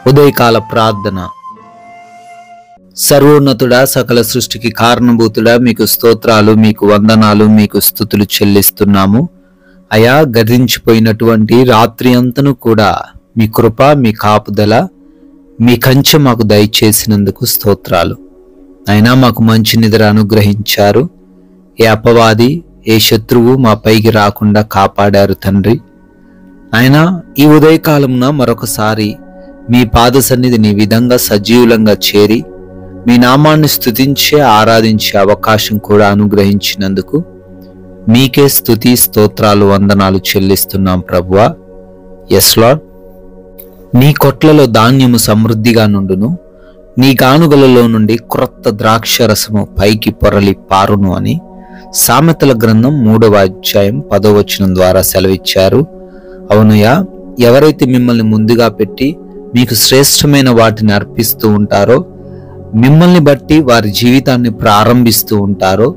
ఉదయకాల ప్రార్థన. సర్వోన్నతుడా, సకల సృష్టికి కారణభూతుడా, మీకు స్తోత్రాలు, మీకు వందనాలు, మీకు స్తుతులు చెల్లిస్తున్నాము. అయా, గతించిపోయినటువంటి రాత్రి అంతను కూడా మీ కృప, మీ కాపుదల, మీ కంచె మాకు దయచేసినందుకు స్తోత్రాలు. అయినా మాకు మంచి నిద్ర అనుగ్రహించారు. ఏ అపవాది, ఏ శత్రువు మా పైకి రాకుండా కాపాడారు తండ్రి. అయినా ఈ ఉదయకాలమున మరొకసారి మీ పాద సన్నిధిని ఈ విధంగా సజీవులంగా చేరి మీ నామాన్ని స్తుతించే, ఆరాధించే అవకాశం కూడా అనుగ్రహించినందుకు మీకే స్తుతి, స్తోత్రాలు, వందనాలు చెల్లిస్తున్నాం ప్రభువా. Yes lord. నీ కొట్లలో ధాన్యము సమృద్ధిగా నుండును, నీ గానుగలలో నుండి క్రొత్త ద్రాక్షరసము పైకి పొరలి పారును అని సామెతల గ్రంథం 3వ అధ్యాయం 10వ వచనం ద్వారా సెలవిచ్చారు. అవునయ్యా, ఎవరైతే మిమ్మల్ని ముందుగా పెట్టి మీకు శ్రేష్టమైన వాటిని అర్పిస్తూ ఉంటారో, మిమ్మల్ని బట్టి వారి జీవితాన్ని ప్రారంభిస్తూ ఉంటారో,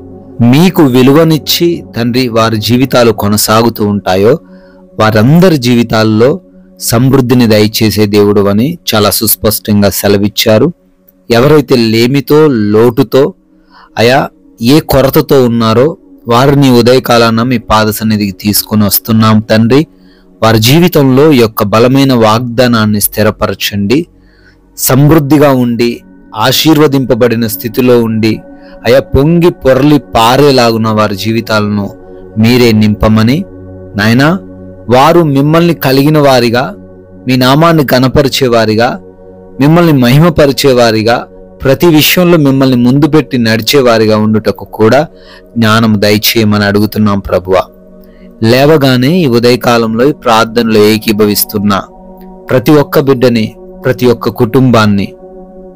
మీకు విలువనిచ్చి తండ్రి వారి జీవితాలు కొనసాగుతూ ఉంటాయో, వారందరి జీవితాల్లో సమృద్ధిని దయచేసే దేవుడు అని చాలా సుస్పష్టంగా సెలవిచ్చారు. ఎవరైతే లేమితో, లోటుతో, అయా ఏ కొరతతో ఉన్నారో వారిని ఉదయకాలాన మీ పాద సన్నిధికి తీసుకొని వస్తున్నాం తండ్రి. వారి జీవితంలో ఈ యొక్క బలమైన వాగ్దానాన్ని స్థిరపరచండి. సమృద్ధిగా ఉండి, ఆశీర్వదింపబడిన స్థితిలో ఉండి, అయా పొంగి పొరలి పారేలాగున వారి జీవితాలను మీరే నింపమని నాయనా, వారు మిమ్మల్ని కలిగిన వారిగా, మీ నామాన్ని ఘనపరిచేవారిగా, మిమ్మల్ని మహిమపరిచేవారిగా, ప్రతి విషయంలో మిమ్మల్ని ముందు పెట్టి నడిచేవారిగా ఉండుటకు కూడా జ్ఞానం దయచేయమని అడుగుతున్నాం ప్రభువా. లేవగానే ఈ ఉదయకాలంలో ఈ ప్రార్థనలో ఏకీభవిస్తున్న ప్రతి ఒక్క బిడ్డని, ప్రతి ఒక్క కుటుంబాన్ని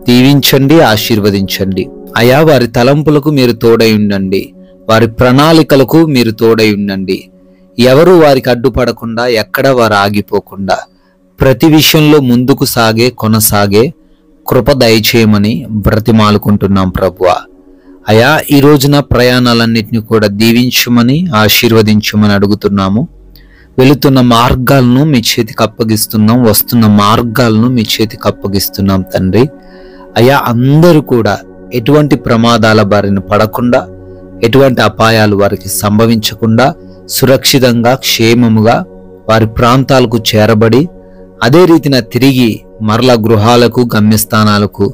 దీవించండి, ఆశీర్వదించండి. అయా, వారి తలంపులకు మీరు తోడై ఉండండి, వారి ప్రణాళికలకు మీరు తోడై ఉండండి. ఎవరు వారికి అడ్డుపడకుండా, ఎక్కడ వారు ఆగిపోకుండా ప్రతి విషయంలో ముందుకు సాగే, కొనసాగే కృప దయచేయమని బ్రతిమాలుకుంటున్నాం ప్రభువా. అయా, ఈ రోజున ప్రయాణాలన్నింటినీ కూడా దీవించమని, ఆశీర్వదించమని అడుగుతున్నాము. వెళుతున్న మార్గాలను మీ చేతికి అప్పగిస్తున్నాం, వస్తున్న మార్గాలను మీ చేతికి అప్పగిస్తున్నాం తండ్రి. అయా, అందరూ కూడా ఎటువంటి ప్రమాదాల బారిన పడకుండా, ఎటువంటి అపాయాలు వారికి సంభవించకుండా సురక్షితంగా, క్షేమముగా వారి ప్రాంతాలకు చేరబడి, అదే రీతిన తిరిగి మరల గృహాలకు, గమ్యస్థానాలకు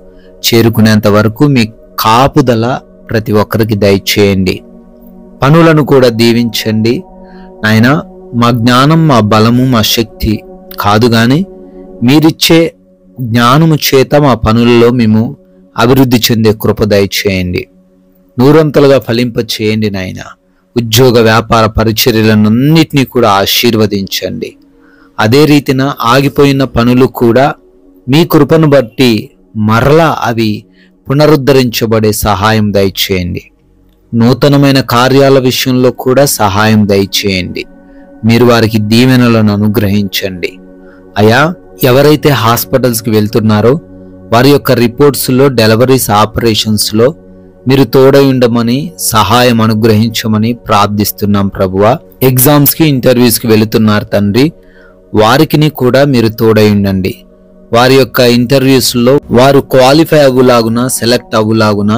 చేరుకునేంత వరకు మీ కాపుదల ప్రతి ఒక్కరికి దయచేయండి. పనులను కూడా దీవించండి నాయనా. మా జ్ఞానం, మా బలము, మా శక్తి కాదు గాని మీరిచ్చే జ్ఞానము చేత మా పనులలో మేము అభివృద్ధి చెందే కృప దయచేయండి. నూరంతలుగా ఫలింప చేయండి నాయన. ఉద్యోగ, వ్యాపార పరిచర్యలన్నింటినీ కూడా ఆశీర్వదించండి. అదే రీతిన ఆగిపోయిన పనులు కూడా మీ కృపను బట్టి మరలా అవి పునరుద్ధరించబడే సహాయం దయచేయండి. నూతనమైన కార్యాల విషయంలో కూడా సహాయం దయచేయండి. మీరు వారికి దీవెనలను అనుగ్రహించండి. అయా, ఎవరైతే హాస్పిటల్స్కి వెళ్తున్నారో వారి యొక్క రిపోర్ట్స్లో, డెలివరీస్, ఆపరేషన్స్లో మీరు తోడై ఉండమని, సహాయం అనుగ్రహించమని ప్రార్థిస్తున్నాం ప్రభువా. ఎగ్జామ్స్కి, ఇంటర్వ్యూస్కి వెళుతున్నారు తండ్రి, వారికి కూడా మీరు తోడై ఉండండి. వారి యొక్క ఇంటర్వ్యూస్లో వారు క్వాలిఫై అవ్వులాగున, సెలెక్ట్ అవ్వులాగున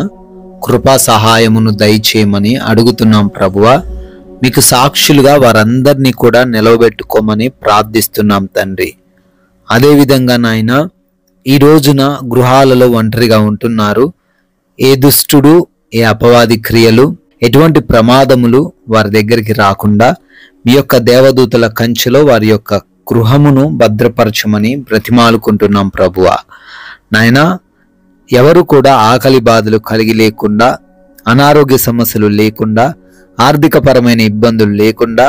కృపా సహాయమును దయచేయమని అడుగుతున్నాం ప్రభువా. మీకు సాక్షులుగా వారందరినీ కూడా నిలవబెట్టుకోమని ప్రార్థిస్తున్నాం తండ్రి. అదేవిధంగా నాయన, ఈ రోజున గృహాలలో ఒంటరిగా ఉంటున్నారు. ఏ దుష్టుడు, ఏ అపవాది క్రియలు, ఎటువంటి ప్రమాదములు వారి దగ్గరికి రాకుండా మీ యొక్క దేవదూతల కంచెలో వారి యొక్క గృహమును భద్రపరచమని బ్రతిమాలుకుంటున్నాం ప్రభువా. నాయనా, ఎవరు కూడా ఆకలి బాధలు కలిగి లేకుండా, అనారోగ్య సమస్యలు లేకుండా, ఆర్థికపరమైన ఇబ్బందులు లేకుండా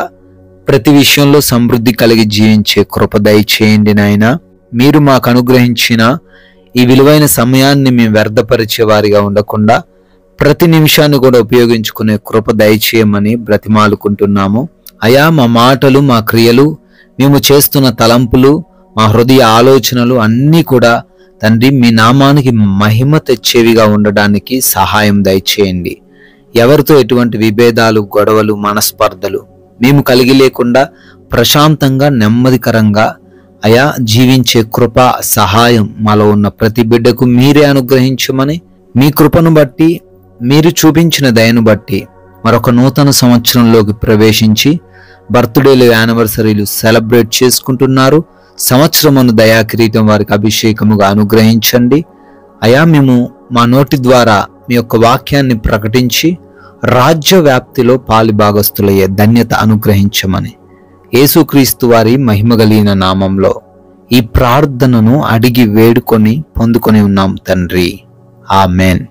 ప్రతి విషయంలో సమృద్ధి కలిగి జీవించే కృప దయచేయండి నాయనా. మీరు మాకు అనుగ్రహించిన ఈ విలువైన సమయాన్ని మేము వ్యర్థపరిచే వారిగా ఉండకుండా ప్రతి నిమిషాన్ని కూడా ఉపయోగించుకునే కృప దయచేయమని బ్రతిమాలుకుంటున్నాము. అయా, మా మాటలు, మా క్రియలు, మేము చేస్తున్న తలంపులు, మా హృదయ ఆలోచనలు అన్నీ కూడా తండ్రి మీ నామానికి మహిమ తెచ్చేవిగా ఉండడానికి సహాయం దయచేయండి. ఎవరితో ఎటువంటి విభేదాలు, గొడవలు, మనస్పర్ధలు మేము కలిగి లేకుండా ప్రశాంతంగా, నెమ్మదికరంగా అయా జీవించే కృప సహాయం మాలో ఉన్న ప్రతి బిడ్డకు మీరే అనుగ్రహించమని, మీ కృపను బట్టి, మీరు చూపించిన దయను బట్టి మరొక నూతన సంవత్సరంలోకి ప్రవేశించి బర్త్డేలు, యానివర్సరీలు సెలబ్రేట్ చేసుకుంటున్నారు. సంవత్సరమును దయాకిరీటం వారికి అభిషేకముగా అనుగ్రహించండి. అయా మేము మా నోటి ద్వారా మీ యొక్క వాక్యాన్ని ప్రకటించి రాజ్య వ్యాప్తిలో పాలిభాగస్తులయ్యే ధన్యత అనుగ్రహించమని యేసుక్రీస్తు వారి మహిమగలిగిన నామంలో ఈ ప్రార్థనను అడిగి వేడుకొని పొందుకొని ఉన్నాం తండ్రి. ఆమెన్.